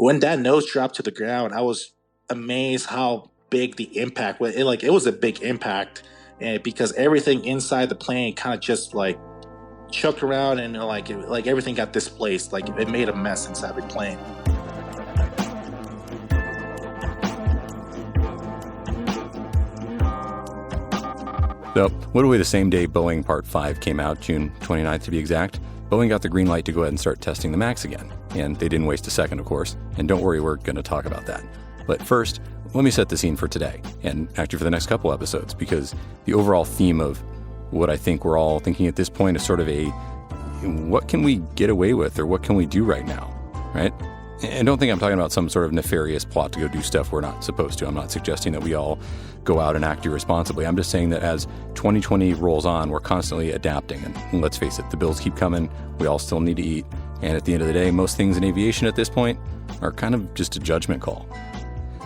When that nose dropped to the ground, I was amazed how big the impact was. It was a big impact, and because everything inside the plane kind of just like chucked around, and like everything got displaced. Like it made a mess inside the plane. So, literally the same day Boeing Part 5 came out, June 29th to be exact, Boeing got the green light to go ahead and start testing the MAX again. And they didn't waste a second, of course. And don't worry, we're going to talk about that. But first, let me set the scene for today, and actually for the next couple episodes, because the overall theme of what I think we're all thinking at this point is sort of a, what can we get away with, or what can we do right now, right? And don't think I'm talking about some sort of nefarious plot to go do stuff we're not supposed to. I'm not suggesting that we all go out and act irresponsibly. I'm just saying that as 2020 rolls on, we're constantly adapting. And let's face it, the bills keep coming. We all still need to eat. And at the end of the day, most things in aviation at this point are kind of just a judgment call.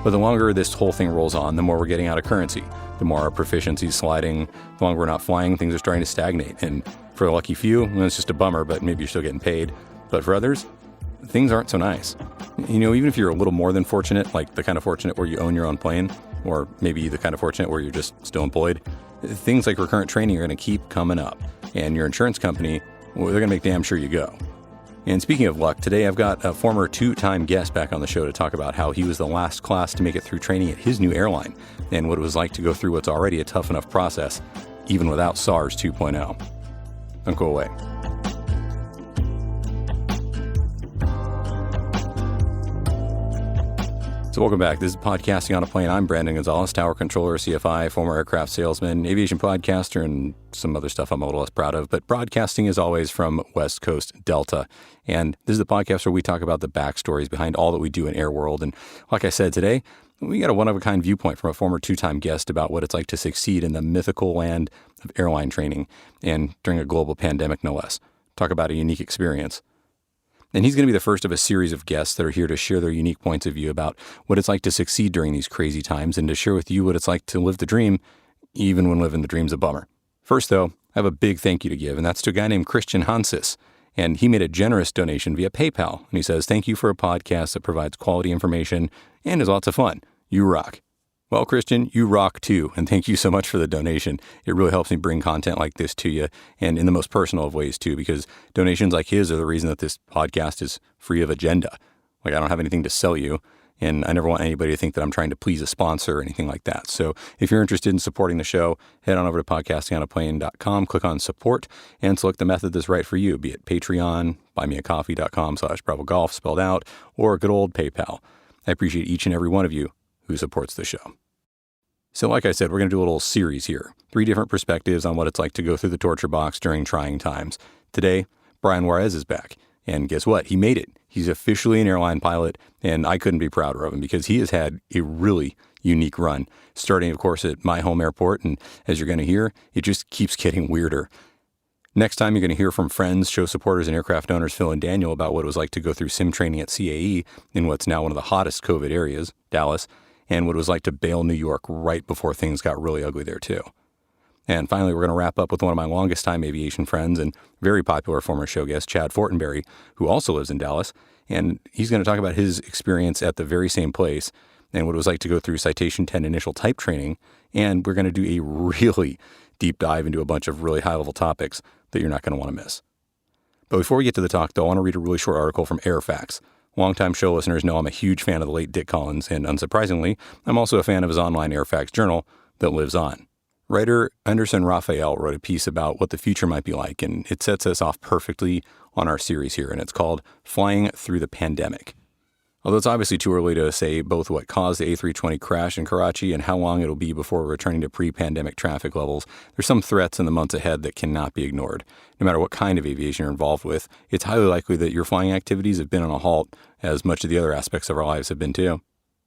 But the longer this whole thing rolls on, the more we're getting out of currency. The more our proficiency is sliding, the longer we're not flying, things are starting to stagnate. And for the lucky few, well, it's just a bummer, but maybe you're still getting paid. But for others, things aren't so nice. You know, even if you're a little more than fortunate, like the kind of fortunate where you own your own plane, or maybe the kind of fortunate where you're just still employed, things like recurrent training are going to keep coming up. And your insurance company, well, they're going to make damn sure you go. And speaking of luck, today I've got a former two-time guest back on the show to talk about how he was the last class to make it through training at his new airline, and what it was like to go through what's already a tough enough process, even without SARS 2.0. Don't go away. So welcome back. This is Podcasting on a Plane. I'm Brandon Gonzalez, tower controller, CFI, former aircraft salesman, aviation podcaster, and some other stuff I'm a little less proud of. But broadcasting is always from West Coast Delta. And this is the podcast where we talk about the backstories behind all that we do in air world. And like I said today, we got a one-of-a-kind viewpoint from a former two-time guest about what it's like to succeed in the mythical land of airline training, and during a global pandemic, no less. Talk about a unique experience. And he's going to be the first of a series of guests that are here to share their unique points of view about what it's like to succeed during these crazy times, and to share with you what it's like to live the dream, even when living the dream's a bummer. First, though, I have a big thank you to give, and that's to a guy named Christian Hansis. And he made a generous donation via PayPal. And he says, "Thank you for a podcast that provides quality information and is lots of fun. You rock." Well, Christian, you rock too, and thank you so much for the donation. It really helps me bring content like this to you, and in the most personal of ways too, because donations like his are the reason that this podcast is free of agenda. Like, I don't have anything to sell you, and I never want anybody to think that I'm trying to please a sponsor or anything like that. So if you're interested in supporting the show, head on over to podcastingonaplane.com, click on support, and select the method that's right for you, be it Patreon, buymeacoffee.com/BravoGolf spelled out, or good old PayPal. I appreciate each and every one of you who supports the show. So like I said, we're going to do a little series here. 3 different perspectives on what it's like to go through the torture box during trying times. Today, Brian Juarez is back. And guess what? He made it. He's officially an airline pilot, and I couldn't be prouder of him because he has had a really unique run, starting, of course, at my home airport. And as you're going to hear, it just keeps getting weirder. Next time, you're going to hear from friends, show supporters, and aircraft owners Phil and Daniel about what it was like to go through sim training at CAE in what's now one of the hottest COVID areas, Dallas, and what it was like to bail New York right before things got really ugly there too. And finally, we're going to wrap up with one of my longest time aviation friends and very popular former show guest, Chad Fortenberry, who also lives in Dallas. And he's going to talk about his experience at the very same place and what it was like to go through Citation 10 initial type training. And we're going to do a really deep dive into a bunch of really high-level topics that you're not going to want to miss. But before we get to the talk, though, I want to read a really short article from Airfax. Longtime show listeners know I'm a huge fan of the late Dick Collins, and unsurprisingly, I'm also a fan of his online Airfax journal that lives on. Writer Anderson Raphael wrote a piece about what the future might be like, and it sets us off perfectly on our series here, and it's called Flying Through the Pandemic. Although it's obviously too early to say both what caused the A320 crash in Karachi and how long it'll be before returning to pre-pandemic traffic levels, there's some threats in the months ahead that cannot be ignored. No matter what kind of aviation you're involved with, it's highly likely that your flying activities have been on a halt, as much of the other aspects of our lives have been too.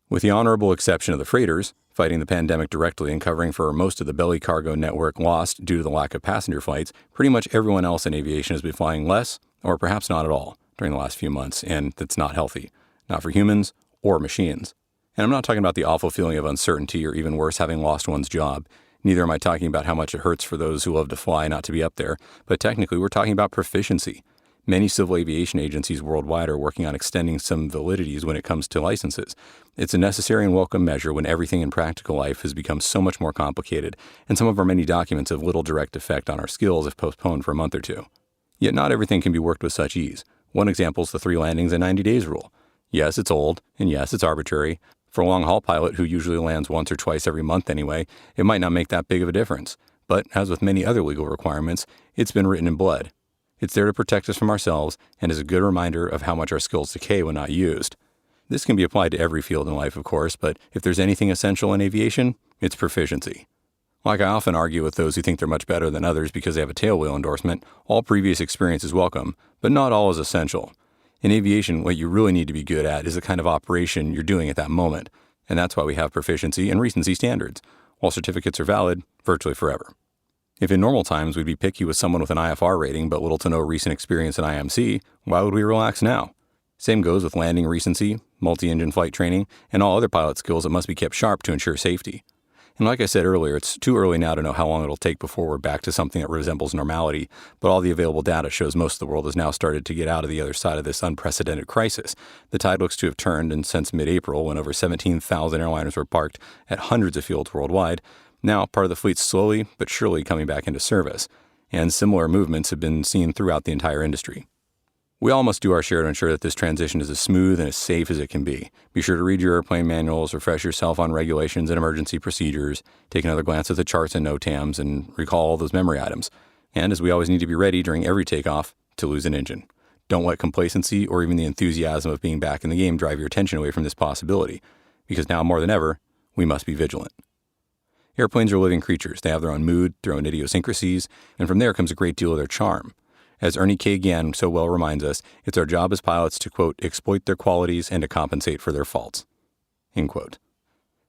With the honorable exception of the freighters, fighting the pandemic directly and covering for most of the belly cargo network lost due to the lack of passenger flights, pretty much everyone else in aviation has been flying less, or perhaps not at all, during the last few months, and that's not healthy. Not for humans or machines. And I'm not talking about the awful feeling of uncertainty or even worse, having lost one's job. Neither am I talking about how much it hurts for those who love to fly not to be up there, but technically we're talking about proficiency. Many civil aviation agencies worldwide are working on extending some validities when it comes to licenses. It's a necessary and welcome measure when everything in practical life has become so much more complicated, and some of our many documents have little direct effect on our skills if postponed for a month or two. Yet not everything can be worked with such ease. One example is the 3 landings in 90 days rule. Yes, it's old, and yes, it's arbitrary. For a long-haul pilot who usually lands once or twice every month anyway, it might not make that big of a difference. But as with many other legal requirements, it's been written in blood. It's there to protect us from ourselves and is a good reminder of how much our skills decay when not used. This can be applied to every field in life, of course, but if there's anything essential in aviation, it's proficiency. Like I often argue with those who think they're much better than others because they have a tailwheel endorsement, all previous experience is welcome, but not all is essential. In aviation, what you really need to be good at is the kind of operation you're doing at that moment, and that's why we have proficiency and recency standards, while certificates are valid virtually forever. If in normal times we'd be picky with someone with an IFR rating but little to no recent experience in IMC, why would we relax now? Same goes with landing recency, multi-engine flight training, and all other pilot skills that must be kept sharp to ensure safety. And like I said earlier, it's too early now to know how long it'll take before we're back to something that resembles normality, but all the available data shows most of the world has now started to get out of the other side of this unprecedented crisis. The tide looks to have turned, and since mid-April, when over 17,000 airliners were parked at hundreds of fields worldwide, now part of the fleet's slowly but surely coming back into service, and similar movements have been seen throughout the entire industry. We all must do our share to ensure that this transition is as smooth and as safe as it can be. Be sure to read your airplane manuals, refresh yourself on regulations and emergency procedures, take another glance at the charts and NOTAMs, and recall all those memory items. And as we always need to be ready during every takeoff to lose an engine. Don't let complacency or even the enthusiasm of being back in the game drive your attention away from this possibility, because now more than ever, we must be vigilant. Airplanes are living creatures. They have their own mood, their own idiosyncrasies, and from there comes a great deal of their charm. As Ernie K. Gann so well reminds us, it's our job as pilots to, quote, exploit their qualities and to compensate for their faults, end quote.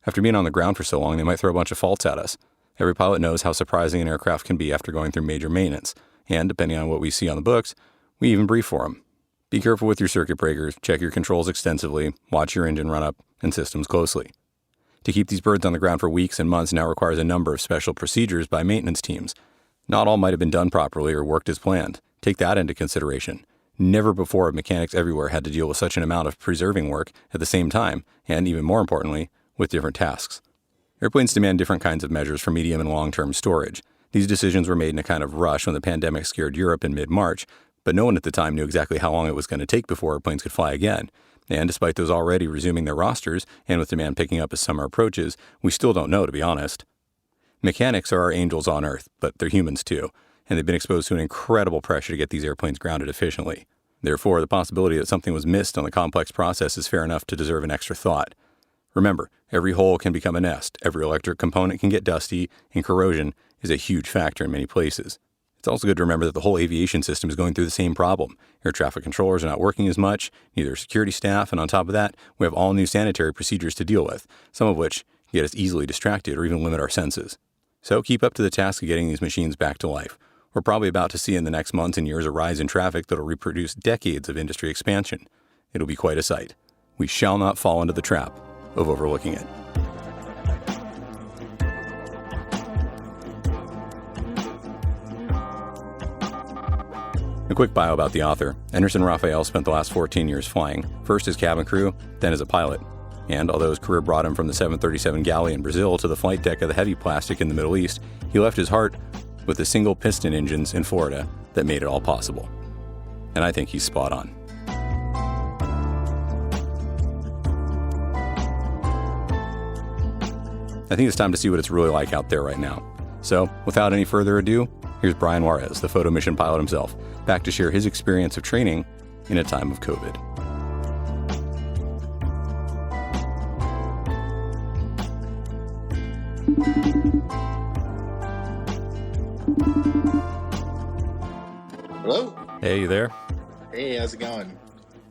After being on the ground for so long, they might throw a bunch of faults at us. Every pilot knows how surprising an aircraft can be after going through major maintenance, and depending on what we see on the books, we even brief for them. Be careful with your circuit breakers, check your controls extensively, watch your engine run up, and systems closely. To keep these birds on the ground for weeks and months now requires a number of special procedures by maintenance teams. Not all might have been done properly or worked as planned. Take that into consideration. Never before have mechanics everywhere had to deal with such an amount of preserving work at the same time, and even more importantly, with different tasks. Airplanes demand different kinds of measures for medium and long-term storage. These decisions were made in a kind of rush when the pandemic scared Europe in mid-March, but no one at the time knew exactly how long it was going to take before airplanes could fly again. And despite those already resuming their rosters, and with demand picking up as summer approaches, we still don't know, to be honest. Mechanics are our angels on Earth, but they're humans too, and they've been exposed to an incredible pressure to get these airplanes grounded efficiently. Therefore, the possibility that something was missed on the complex process is fair enough to deserve an extra thought. Remember, every hole can become a nest, every electric component can get dusty, and corrosion is a huge factor in many places. It's also good to remember that the whole aviation system is going through the same problem. Air traffic controllers are not working as much, neither are security staff, and on top of that, we have all new sanitary procedures to deal with, some of which get us easily distracted or even limit our senses. So keep up to the task of getting these machines back to life. We're probably about to see in the next months and years a rise in traffic that'll reproduce decades of industry expansion. It'll be quite a sight. We shall not fall into the trap of overlooking it. A quick bio about the author. Anderson Raphael spent the last 14 years flying, first as cabin crew, then as a pilot. And although his career brought him from the 737 galley in Brazil to the flight deck of the heavy plastic in the Middle East, he left his heart with the single piston engines in Florida that made it all possible. And I think he's spot on. I think it's time to see what it's really like out there right now. So, without any further ado, here's Brian Juarez, the photo mission pilot himself, back to share his experience of training in a time of COVID. Hello? Hey, you there? Hey, how's it going?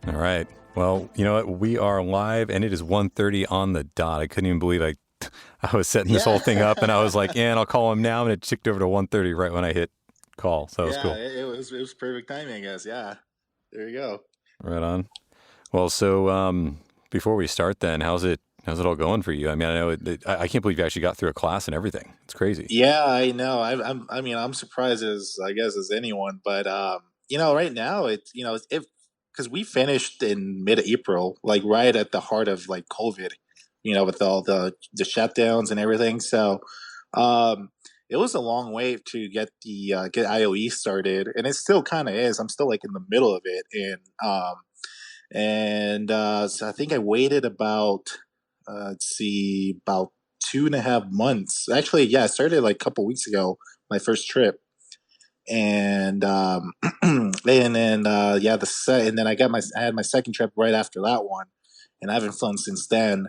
All right. Well, you know what? We are live, and it is 1:30 on the dot. I couldn't even believe I was setting this whole thing up, and I was like, and I'll call him now, and it ticked over to 1:30 right when I hit call. So that was cool. It was perfect timing, I guess. Yeah. There you go. Right on. Well, so before we start then, how's it all going for you? I mean, I know I can't believe you actually got through a class and everything. It's crazy. Yeah, I know. I'm surprised as anyone, but right now it's if because we finished in mid-April, like right at the heart of like COVID, with all the shutdowns and everything. So, um, it was a long wait to get IOE started, and it still kind of is. I'm still like in the middle of it, and so I think I waited about let's see, about 2.5 months. Actually, yeah, I started like a couple weeks ago, my first trip, and and then yeah, and then I had my second trip right after that one, and I haven't flown since then.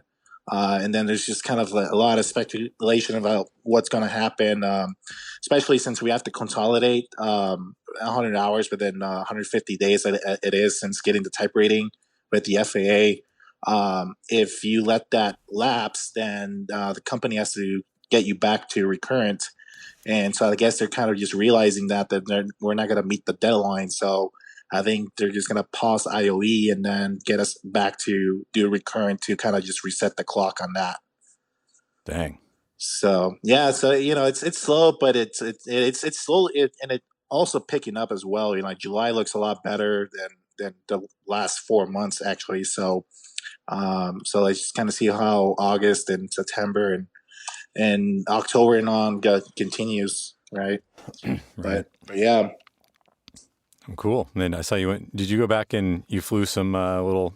And then there's just kind of a lot of speculation about what's going to happen, especially since we have to consolidate 100 hours within 150 days. It is since getting the type rating with the FAA. If you let that lapse, then the company has to get you back to recurrent, and so I guess they're kind of just realizing that we're not going to meet the deadline. So I think they're just going to pause IOE and then get us back to do recurrent to kind of just reset the clock on that. Dang. So yeah, so it's slow, but it's slow, and it also picking up as well. Like July looks a lot better than the last 4 months actually. So let's just kind of see how August and September and October and on continues, right? Right. But yeah, Cool. And then I saw you went. Did you go back and you flew some little?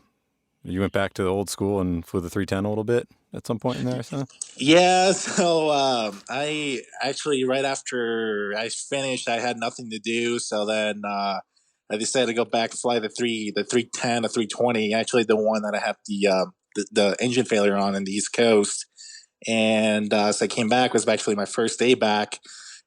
You went back to the old school and flew the 310 a little bit at some point in there. So. yeah. So I actually right after I finished, I had nothing to do. So then I decided to go back fly the 310, the 320. Actually, the one that I had the engine failure on in the East Coast, and so I came back. Was actually my first day back,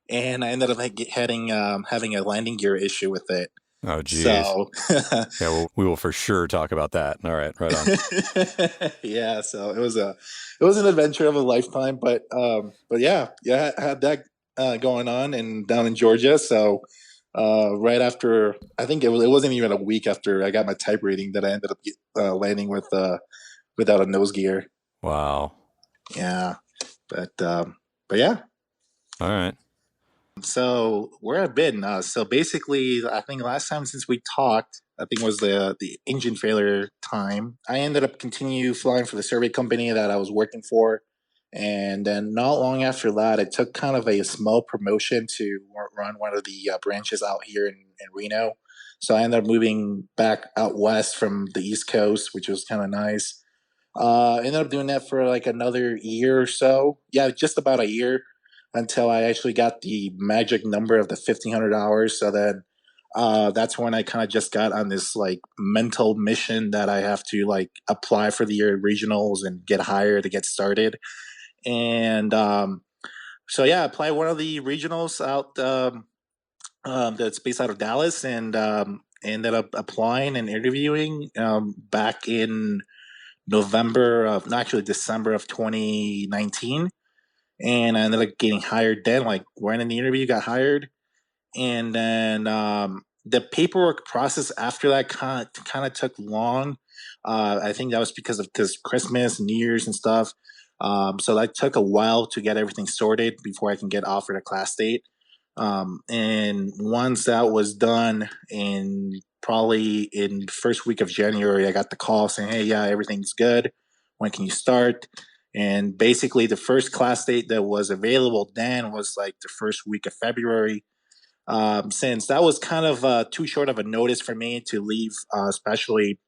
and I ended up having a landing gear issue with it. Oh, geez. So Yeah, well, we will for sure talk about that. All right, right on. yeah, so it was an adventure of a lifetime, but yeah, I had that going on and down in Georgia. So right after, I think it wasn't even a week after I got my type rating that I ended up landing without a nose gear. Wow. Yeah, but yeah. All right. So where I've been, so basically, I think last time since we talked, I think was the engine failure time. I ended up continue flying for the survey company that I was working for, and then not long after that, I took kind of a small promotion to run one of the branches out here in Reno. So I ended up moving back out west from the East Coast, which was kind of nice. Ended up doing that for like another year or so. Yeah, just about a year until I actually got the magic number of the 1,500 hours. So then that's when I kind of just got on this like mental mission that I have to like apply for the year regionals and get hired to get started. And so yeah, I applied one of the regionals out that's based out of Dallas, and ended up applying and interviewing back in November of, no, actually December of 2019, and I ended up getting hired then. Like right in the interview, got hired, and then the paperwork process after that kind of took long. I think that was because Christmas, New Year's, and stuff. So that took a while to get everything sorted before I can get offered a class date. And once that was done, in probably in the first week of January, I got the call saying, "Hey, yeah, everything's good. When can you start?" And basically, the first class date that was available then was like the first week of February. Since that was kind of too short of a notice for me to leave, especially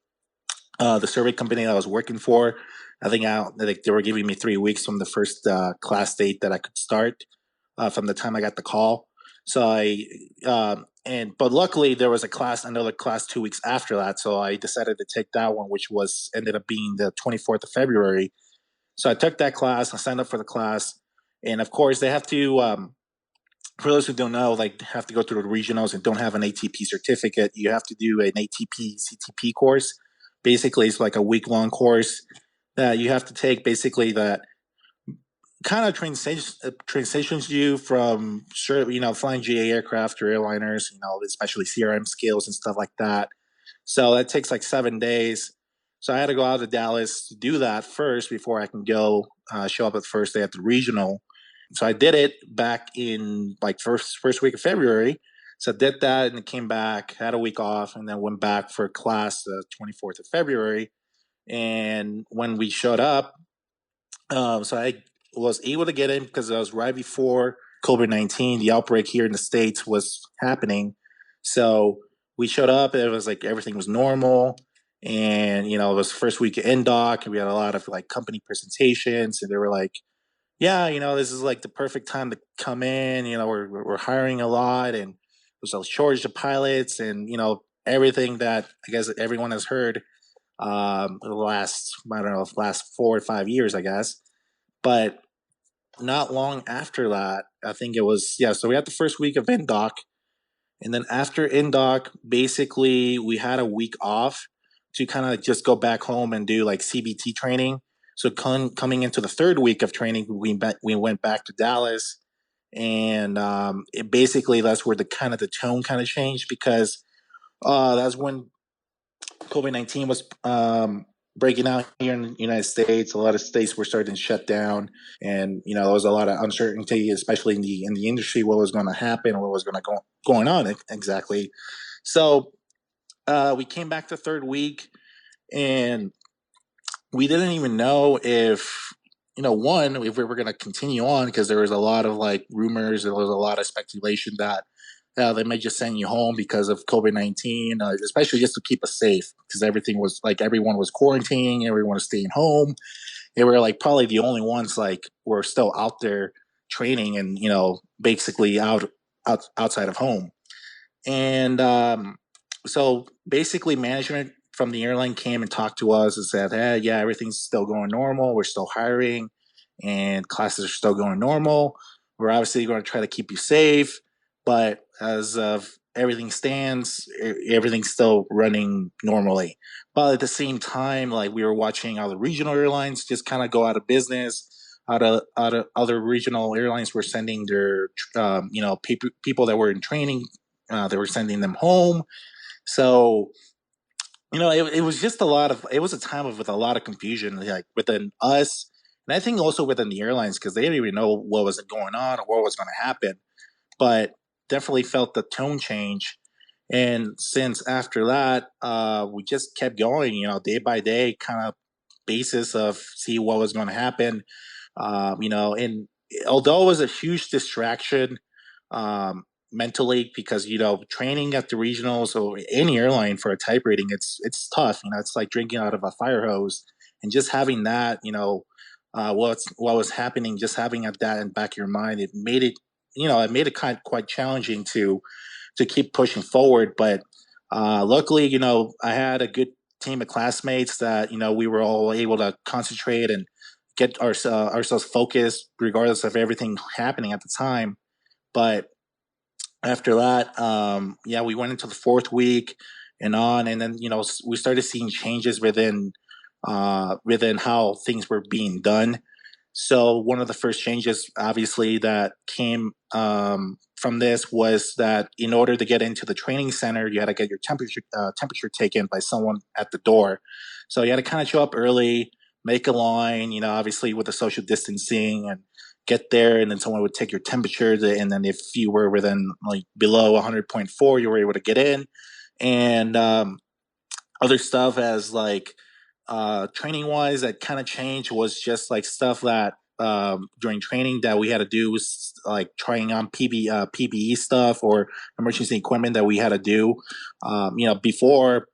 the survey company that I was working for. I think like they were giving me 3 weeks from the first class date that I could start from the time I got the call. So but luckily there was another class 2 weeks after that. So I decided to take that one, which was ended up being the 24th of February. So I took that class. I signed up for the class, and of course they have to. For those who don't know, like have to go through the regionals and don't have an ATP certificate, you have to do an ATP CTP course. Basically, it's like a week long course that you have to take. Basically, that kind of transitions you from flying GA aircraft or airliners, especially CRM skills and stuff like that. So that takes like 7 days. So I had to go out to Dallas to do that first before I can go show up at the first day at the regional. So I did it back in like first week of February. So I did that and came back, had a week off, and then went back for class the 24th of February. And when we showed up, so I was able to get in because I was right before COVID-19. The outbreak here in the States was happening. So we showed up, and it was like everything was normal. And, it was first week of NDoc, and we had a lot of like company presentations, and they were like, yeah, this is like the perfect time to come in. We're hiring a lot, and there's a shortage of pilots, and, everything that I guess everyone has heard the last, I don't know, last 4 or 5 years, I guess. But not long after that, I think it was, yeah, so we had the first week of NDoc. And then after NDoc, basically, we had a week off to kind of just go back home and do like CBT training. So coming into the third week of training, we went back to Dallas, and it basically that's where the tone kind of changed because that's when COVID-19 was breaking out here in the United States. A lot of states were starting to shut down, and there was a lot of uncertainty, especially in the industry, what was going to happen, what was going to go going on exactly. So we came back the third week, and we didn't even know if one if we were going to continue on because there was a lot of like rumors, there was a lot of speculation that they may just send you home because of COVID-19, especially just to keep us safe because everything was like everyone was quarantining, everyone was staying home. They were like probably the only ones like were still out there training and basically outside of home. And so basically, management from the airline came and talked to us and said, "Hey, yeah, everything's still going normal. We're still hiring, and classes are still going normal. We're obviously going to try to keep you safe, but as of everything stands, everything's still running normally." But at the same time, like we were watching other regional airlines just kind of go out of business. Out of other regional airlines were sending their people that were in training, they were sending them home. So, it was just it was a time with a lot of confusion, like within us. And I think also within the airlines, because they didn't even know what was going on or what was going to happen. But definitely felt the tone change. And since after that, we just kept going, day by day, kind of basis of see what was going to happen. And although it was a huge distraction, mentally, because training at the regionals or any airline for a type rating, it's tough. It's like drinking out of a fire hose, and just having that, what was happening, just having that in the back of your mind, it made it quite challenging to keep pushing forward. But luckily, I had a good team of classmates that we were all able to concentrate and get ourselves focused, regardless of everything happening at the time. But after that, yeah, we went into the fourth week and on, and then we started seeing changes within how things were being done. So one of the first changes, obviously, that came from this was that in order to get into the training center, you had to get your temperature taken by someone at the door. So you had to kind of show up early, make a line, obviously with the social distancing, and get there, and then someone would take your temperature, and then if you were within like below 100.4, you were able to get in. And other stuff as like training wise that kind of changed was just like stuff that during training that we had to do was like trying on PBE stuff or emergency equipment that we had to do. Before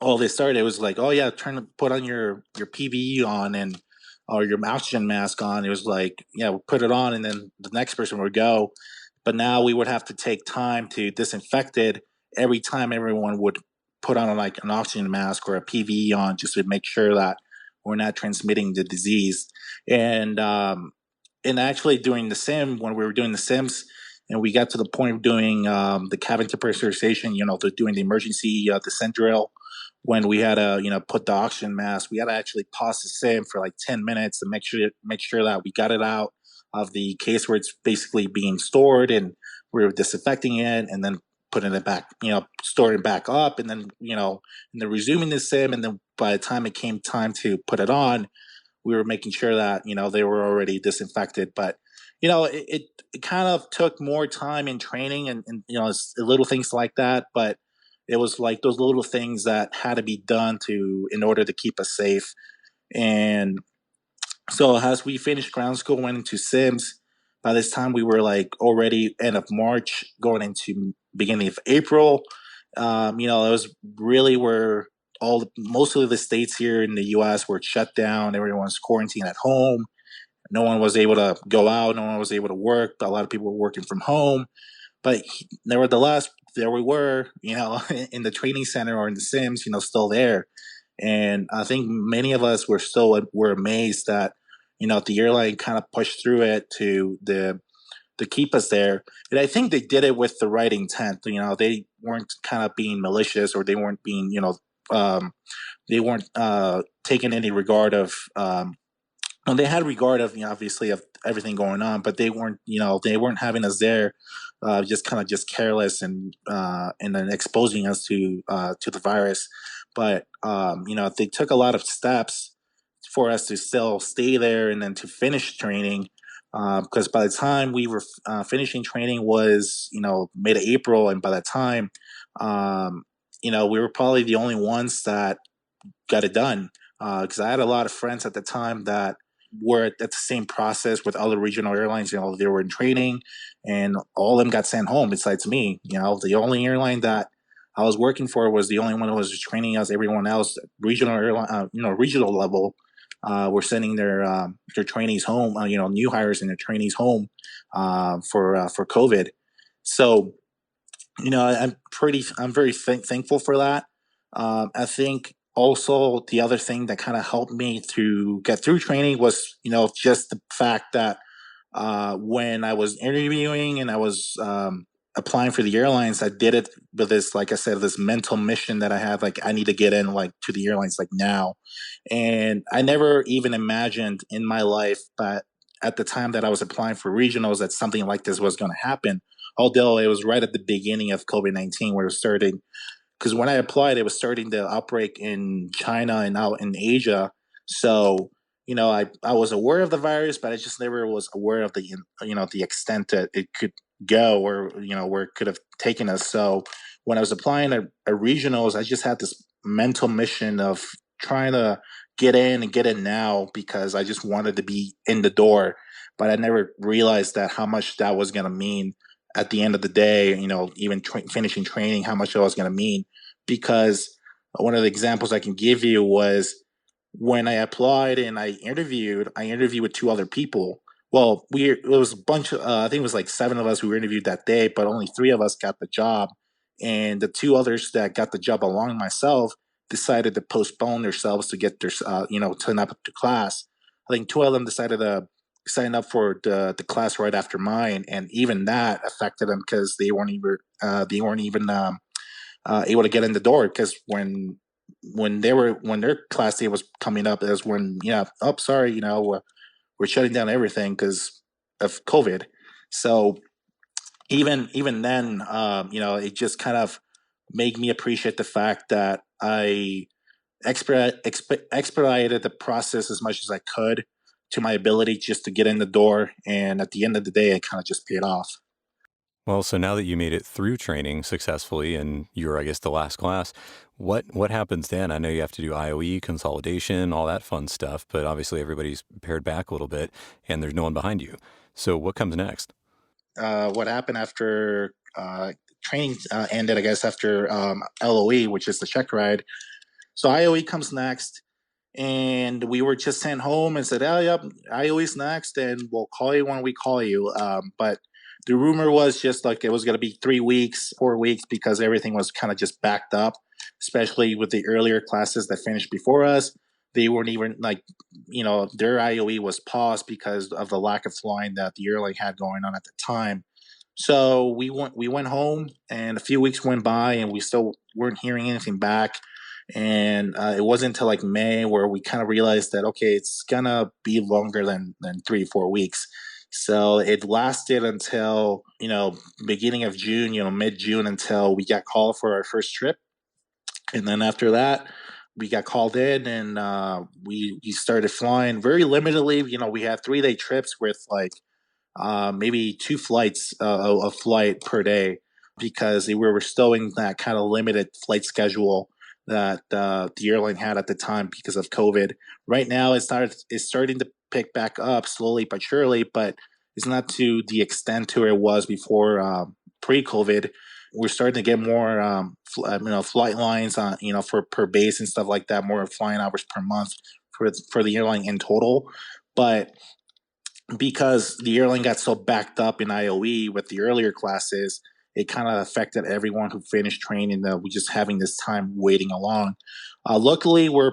all this started, it was like, oh yeah, put on your PVE on and or your oxygen mask on. It was like, yeah, we'll put it on, and then the next person would go. But now we would have to take time to disinfect it every time everyone would put on like an oxygen mask or a PVE on, just to make sure that we're not transmitting the disease. And and actually doing the sim, when we were doing the sims, and we got to the point of doing the cabin pressurization, doing the emergency descent drill, when we had to put the oxygen mask, we had to actually pause the sim for like 10 minutes to make sure that we got it out of the case where it's basically being stored, and we were disinfecting it and then putting it back, storing it back up, and then and then resuming the sim, and then by the time it came time to put it on, we were making sure that they were already disinfected. But it kind of took more time in training and little things like that, but it was like those little things that had to be done to in order to keep us safe. And so as we finished ground school, went into Sims. By this time, we were like already end of March, going into beginning of April. It was really where mostly the states here in the U.S. were shut down. Everyone's quarantined at home. No one was able to go out. No one was able to work. A lot of people were working from home. But nevertheless, there we were, in the training center or in the Sims, still there. And I think many of us were amazed that, the airline kind of pushed through it to keep us there. And I think they did it with the right intent. They weren't kind of being malicious, or they weren't being, they weren't taking any regard of well, they had regard of obviously of everything going on, but they weren't having us there, just kind of just careless and then exposing us to the virus. But they took a lot of steps for us to still stay there and then to finish training. Because by the time we were finishing training was mid April, and by that time, we were probably the only ones that got it done. Because I had a lot of friends at the time that were at the same process with other regional airlines. They were in training, and all of them got sent home besides me. The only airline that I was working for was the only one who was training us. Everyone else, regional airline, regional level, were sending their trainees home. New hires and their trainees home for COVID. So I'm very thankful for that. I think also the other thing that kind of helped me to get through training was, just the fact that when I was interviewing and I was applying for the airlines, I did it with this, like I said, this mental mission that I have, like I need to get in like to the airlines like now. And I never even imagined in my life that at the time that I was applying for regionals that something like this was going to happen. Although it was right at the beginning of COVID-19 where it was starting, because when I applied, it was starting to outbreak in China and out in Asia. So, I was aware of the virus, but I just never was aware of the extent that it could go, or where it could have taken us. So when I was applying at regionals, I just had this mental mission of trying to get in and get in now because I just wanted to be in the door. But I never realized that how much that was going to mean at the end of the day, even finishing training, how much that was going to mean. Because one of the examples I can give you was when I applied and I interviewed with two other people. Well, it was a bunch of, I think it was like seven of us who were interviewed that day, but only three of us got the job. And the two others that got the job along with myself decided to postpone themselves to get their, turn up to class. I think two of them decided to sign up for the class right after mine, and even that affected them because they weren't even able to get in the door because when their class day was coming up is when oh sorry we're shutting down everything because of COVID. So even then it just kind of made me appreciate the fact that I expedited the process as much as I could to my ability just to get in the door, and at the end of the day it kind of just paid off. Well, so now that you made it through training successfully and you're, I guess, the last class, what happens then? I know you have to do IOE, consolidation, all that fun stuff, but obviously everybody's pared back a little bit and there's no one behind you. So what comes next? What happened after training ended, I guess, after LOE, which is the check ride. So IOE comes next, and we were just sent home and said, "Oh, yep, IOE's next, and we'll call you when we call you." But the rumor was just like it was going to be 3 weeks, 4 weeks, because everything was kind of just backed up, especially with the earlier classes that finished before us. They weren't even like, their IOE was paused because of the lack of flying that the airline had going on at the time. So we went home, and a few weeks went by, and we still weren't hearing anything back. And it wasn't until like May where we kind of realized that okay, it's gonna be longer than 3 4 weeks. So it lasted until beginning of June, mid June, until we got called for our first trip. And then after that, we got called in, and we started flying very limitedly. We had 3-day trips with like maybe two flights, a flight per day, because we were still in that kind of limited flight schedule that the airline had at the time because of COVID. Right now, it's starting to pick back up slowly but surely, but it's not to the extent to where it was before, pre-COVID. We're starting to get more, flight lines on, for per base and stuff like that, more flying hours per month for the airline in total. But because the airline got so backed up in IOE with the earlier classes, it kind of affected everyone who finished training. That we just having this time waiting along. Luckily, we're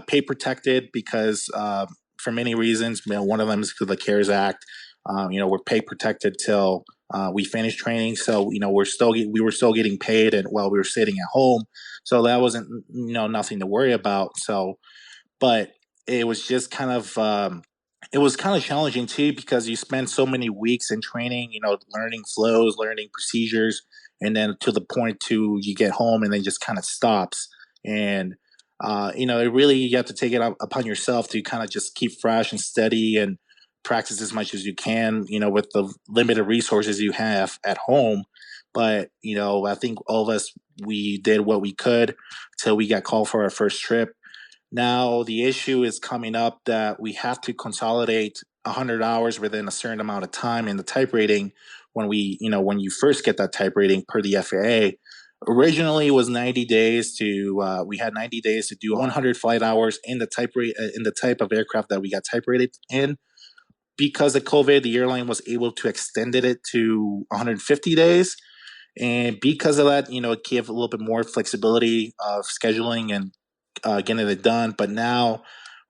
pay protected because, for many reasons. One of them is because of the CARES Act. We're pay protected till we finish training, so we were still getting paid, and while we were sitting at home, so that wasn't, nothing to worry about. So, but it was just kind of, it was kind of challenging too, because you spend so many weeks in training, learning flows, learning procedures, and then to the point to you get home and then just kind of stops. And it really, you have to take it upon yourself to kind of just keep fresh and steady and practice as much as you can, with the limited resources you have at home. But I think all of us, we did what we could till we got called for our first trip. Now the issue is coming up that we have to consolidate 100 hours within a certain amount of time in the type rating. When you first get that type rating per the FAA, originally it was 90 days to, we had 90 days to do 100 flight hours in the in the type of aircraft that we got type rated in. Because of COVID, the airline was able to extend it to 150 days. And because of that, it gave a little bit more flexibility of scheduling and getting it done. But now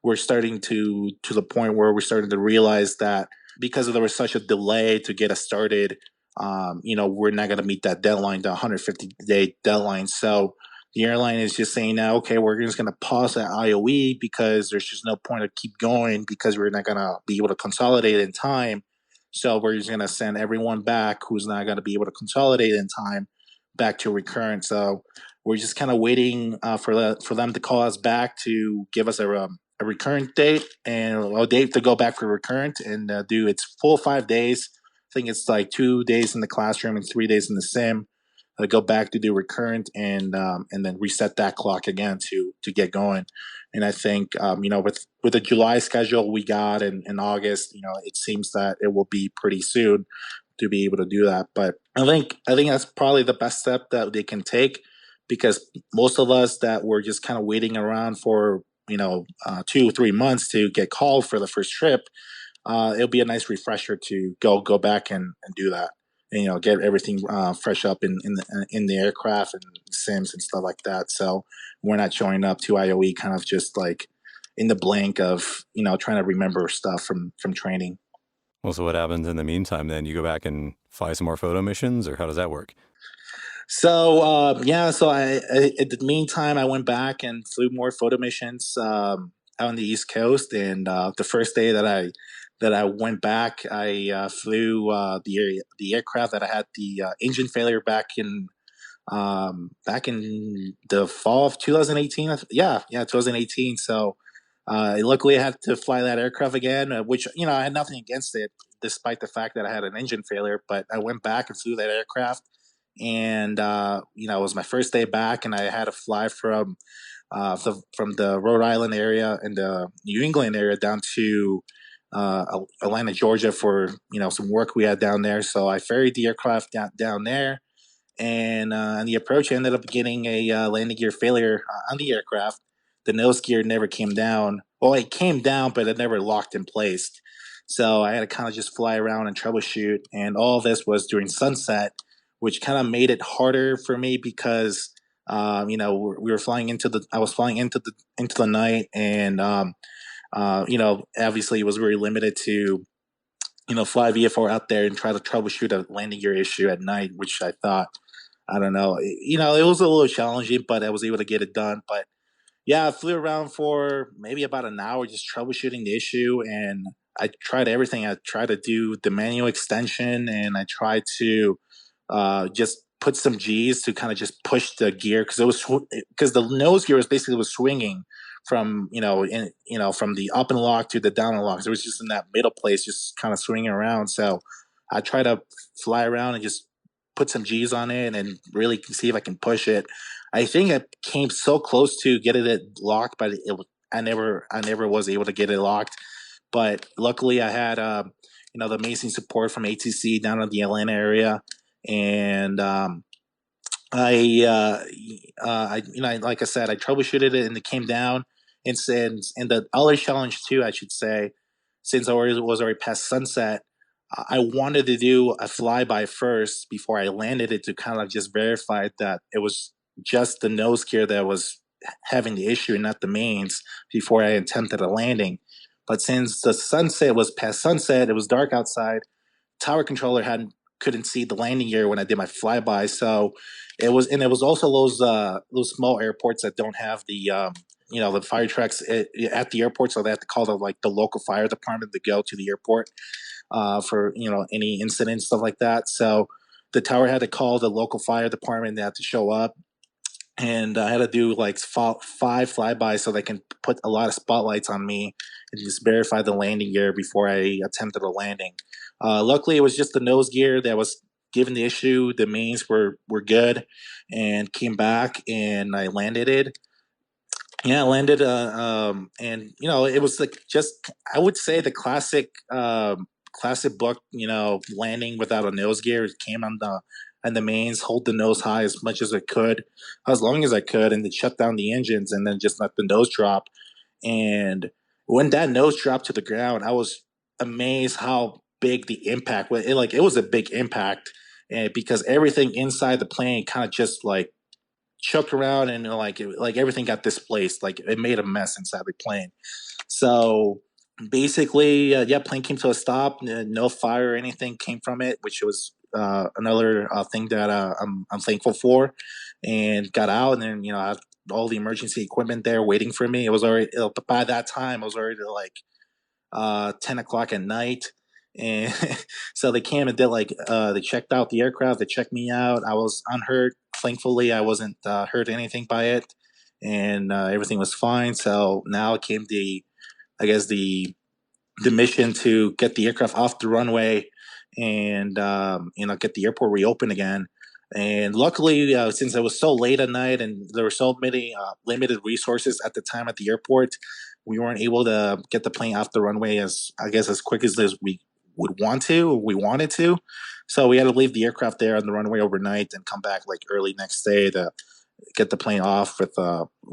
we're starting to the point where we're starting to realize that because there was such a delay to get us started, we're not going to meet that deadline, the 150-day deadline. So the airline is just saying now, okay, we're just going to pause at IOE because there's just no point to keep going because we're not going to be able to consolidate in time. So we're just going to send everyone back who's not going to be able to consolidate in time back to recurrent. So we're just kind of waiting for them to call us back to give us a recurrent date and a date to go back for recurrent and do its full 5 days. I think it's like 2 days in the classroom and 3 days in the sim. Go back to do recurrent and then reset that clock again to get going. And I think, with the July schedule we got in August, it seems that it will be pretty soon to be able to do that. But I think that's probably the best step that they can take, because most of us that were just kind of waiting around for 2 or 3 months to get called for the first trip, it'll be a nice refresher to go back and do that. And, get everything fresh up in the aircraft and sims and stuff like that. So we're not showing up to IOE kind of just like in the blank of trying to remember stuff from training. Well, so what happens in the meantime then? You go back and fly some more photo missions, or how does that work? So yeah, so in the meantime I went back and flew more photo missions, out on the East Coast, and the first day that I went back, I flew the aircraft that I had the engine failure back in the fall of 2018. Yeah, 2018. So luckily I had to fly that aircraft again, which I had nothing against it, despite the fact that I had an engine failure. But I went back and flew that aircraft, and it was my first day back, and I had to fly from the Rhode Island area and the New England area down to Atlanta, Georgia, for some work we had down there. So I ferried the aircraft down there, and on the approach, I ended up getting a landing gear failure on the aircraft. The nose gear never came down. Well, it came down, but it never locked in place. So I had to kind of just fly around and troubleshoot. And all this was during sunset, which kind of made it harder for me because we were flying into the. I was flying into the night, and obviously it was very limited to fly VFR out there and try to troubleshoot a landing gear issue at night, which I thought, I don't know, it was a little challenging, but I was able to get it done. But yeah, I flew around for maybe about an hour just troubleshooting the issue, and I tried everything. I tried to do the manual extension, and I tried to just put some G's to kind of just push the gear, because because the nose gear was basically was swinging from from the up and lock to the down and lock. It was just in that middle place, just kind of swinging around. So I try to fly around and just put some G's on it and really see if I can push it. I think I came so close to getting it locked, but I never was able to get it locked. But luckily, I had the amazing support from ATC down in the Atlanta area, and like I said, I troubleshooted it and it came down. And the other challenge too, I should say, since I was already past sunset, I wanted to do a flyby first before I landed it to kind of just verify that it was just the nose gear that was having the issue and not the mains before I attempted a landing. But since the sunset was past sunset, it was dark outside. Tower controller hadn't couldn't see the landing gear when I did my flyby. So it was also those small airports that don't have the fire trucks at the airport, so they have to call the local fire department to go to the airport for any incidents, stuff like that. So the tower had to call the local fire department. They had to show up, and I had to do like five flybys so they can put a lot of spotlights on me and just verify the landing gear before I attempted a landing. Luckily, it was just the nose gear that was given the issue. The mains were good, and came back, and I landed it. Yeah, I landed. And it was like just I would say the classic book. Landing without a nose gear. It came on the mains, hold the nose high as much as I could, as long as I could, and then shut down the engines, and then just let the nose drop. And when that nose dropped to the ground, I was amazed how big the impact was. It was a big impact, and because everything inside the plane kind of just like choked around, and like everything got displaced. Like it made a mess inside the plane. So basically, yeah, plane came to a stop. No fire or anything came from it, which was another thing that I'm thankful for. And got out, and then I had all the emergency equipment there waiting for me. It was already by that time I was already like 10 o'clock at night. And so they came and did they checked out the aircraft, they checked me out. I was unhurt. Thankfully, I wasn't hurt anything by it, and everything was fine. So now came I guess the mission to get the aircraft off the runway, and get the airport reopened again. And luckily, since it was so late at night and there were so many limited resources at the time at the airport, we weren't able to get the plane off the runway as quick as we would want to, or we wanted to. So we had to leave the aircraft there on the runway overnight and come back like early next day to get the plane off with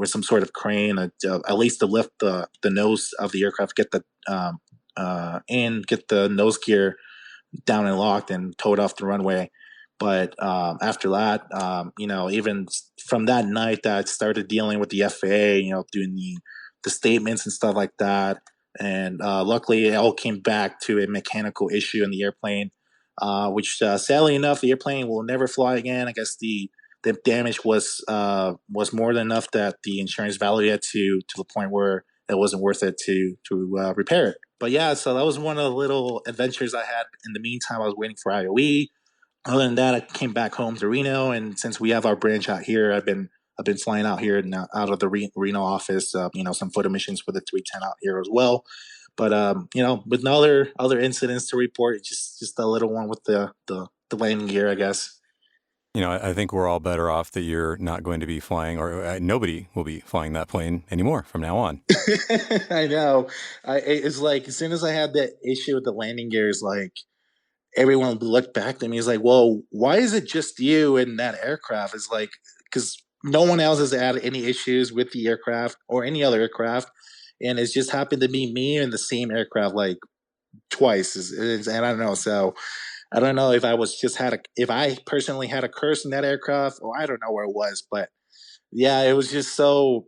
some sort of crane, at least to lift the nose of the aircraft, get the and get the nose gear down and locked and towed off the runway. But after that, even from that night, that I started dealing with the FAA, doing the statements and stuff like that. And luckily, it all came back to a mechanical issue in the airplane, which sadly enough, the airplane will never fly again. I guess the damage was more than enough that the insurance valued it to the point where it wasn't worth it to repair it. But yeah, so that was one of the little adventures I had. In the meantime, I was waiting for IOE. Other than that, I came back home to Reno, and since we have our branch out here, I've been flying out here and out of the Reno office. Some photo missions for the 310 out here as well. But with no other incidents to report, just a little one with the landing gear, I guess. I think we're all better off that you're not going to be flying, or nobody will be flying that plane anymore from now on. I know. It's like as soon as I had that issue with the landing gears, like everyone looked back at me. It's like, well, why is it just you and that aircraft? It's like because no one else has had any issues with the aircraft or any other aircraft, and it's just happened to be me in the same aircraft like twice. And I don't know. So I don't know if if I personally had a curse in that aircraft, or I don't know where it was, but yeah, it was just so.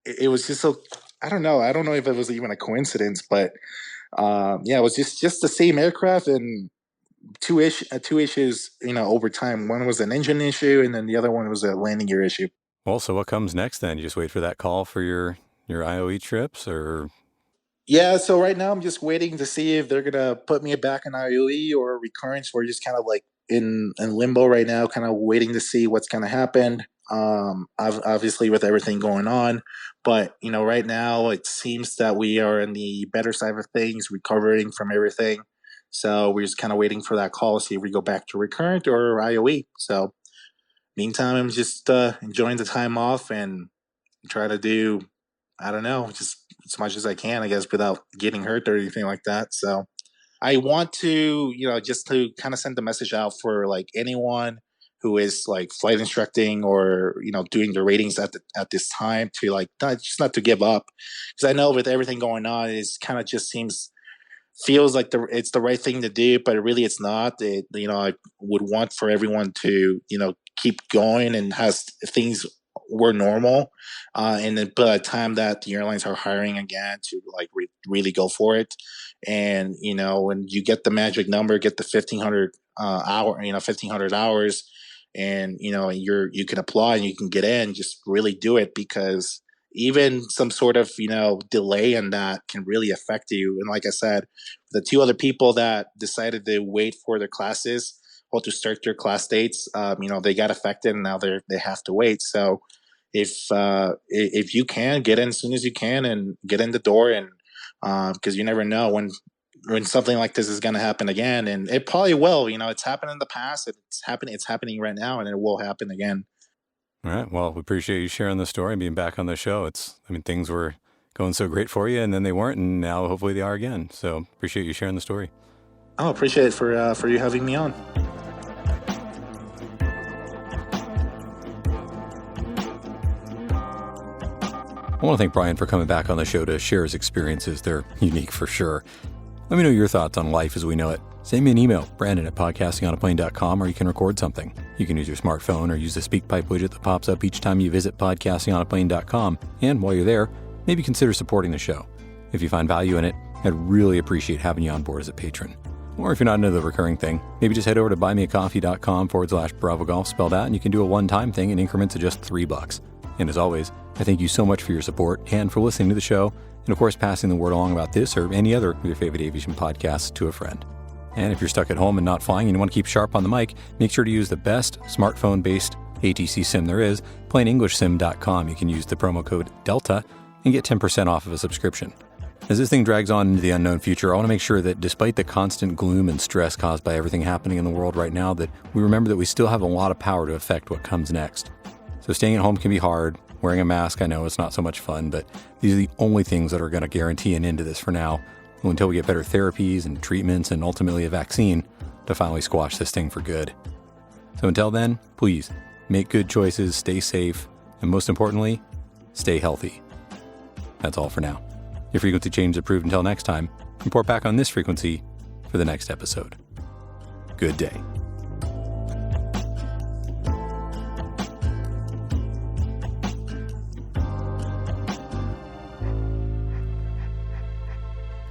It was just so. I don't know. I don't know if it was even a coincidence, but yeah, it was just the same aircraft and two issues. Over time. One was an engine issue, and then the other one was a landing gear issue. Well, so what comes next then? You just wait for that call for your IOE trips, or Yeah, so right now I'm just waiting to see if they're gonna put me back in IOE or recurrence, or just kind of like in limbo right now, kind of waiting to see what's going to happen. Obviously with everything going on, but right now it seems that we are in the better side of things, recovering from everything. So we're just kind of waiting for that call to see if we go back to recurrent or IOE. So meantime, I'm just enjoying the time off and try to do, I don't know, just as much as I can, I guess, without getting hurt or anything like that. So I want to, just to kind of send the message out for like anyone who is like flight instructing or doing the ratings at this time, to like not to give up, because I know with everything going on, it's kind of just feels like it's the right thing to do, but really it's not. I would want for everyone to keep going and has things were normal, and then by the time that the airlines are hiring again, to like really go for it. And when you get the magic number, get the 1,500 hour 1,500 hours, and you can apply and you can get in, just really do it, because even some sort of delay in that can really affect you. And like I said, the two other people that decided to wait for their classes or to start their class dates, they got affected, and now they have to wait. So if you can get in as soon as you can and get in the door, and because you never know when something like this is going to happen again, and it probably will. It's happened in the past, it's happening right now, and it will happen again. All right. Well, we appreciate you sharing the story and being back on the show. Things were going so great for you, and then they weren't, and now hopefully they are again. So appreciate you sharing the story. Oh, appreciate it for you having me on. I want to thank Brian for coming back on the show to share his experiences. They're unique for sure. Let me know your thoughts on life as we know it. Send me an email, brandon@podcastingonaplane.com, or you can record something. You can use your smartphone or use the SpeakPipe widget that pops up each time you visit podcastingonaplane.com. And while you're there, maybe consider supporting the show. If you find value in it, I'd really appreciate having you on board as a patron. Or if you're not into the recurring thing, maybe just head over to buymeacoffee.com/Bravo Golf spelled out, and you can do a one-time thing in increments of just $3. And as always, I thank you so much for your support and for listening to the show, and of course passing the word along about this or any other of your favorite aviation podcasts to a friend. And if you're stuck at home and not flying and you want to keep sharp on the mic, make sure to use the best smartphone-based ATC sim there is, plainenglishsim.com. You can use the promo code DELTA and get 10% off of a subscription. As this thing drags on into the unknown future, I want to make sure that despite the constant gloom and stress caused by everything happening in the world right now, that we remember that we still have a lot of power to affect what comes next. So staying at home can be hard. Wearing a mask, I know it's not so much fun, but these are the only things that are going to guarantee an end to this for now, until we get better therapies and treatments and ultimately a vaccine to finally squash this thing for good. So until then, please make good choices, stay safe, and most importantly, stay healthy. That's all for now. Your frequency change is approved until next time. Report back on this frequency for the next episode. Good day.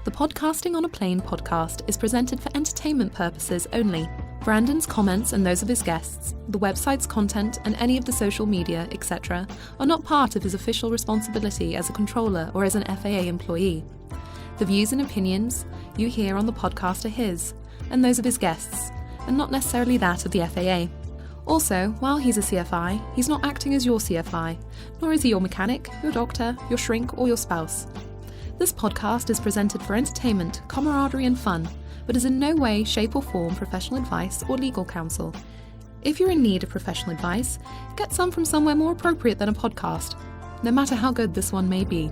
The Podcasting on a Plane podcast is presented for entertainment purposes only. Brandon's comments and those of his guests, the website's content, and any of the social media, etc., are not part of his official responsibility as a controller or as an FAA employee. The views and opinions you hear on the podcast are his, and those of his guests, and not necessarily that of the FAA. Also, while he's a CFI, he's not acting as your CFI, nor is he your mechanic, your doctor, your shrink, or your spouse. This podcast is presented for entertainment, camaraderie, and fun, but is in no way, shape, or form professional advice or legal counsel. If you're in need of professional advice, get some from somewhere more appropriate than a podcast, no matter how good this one may be.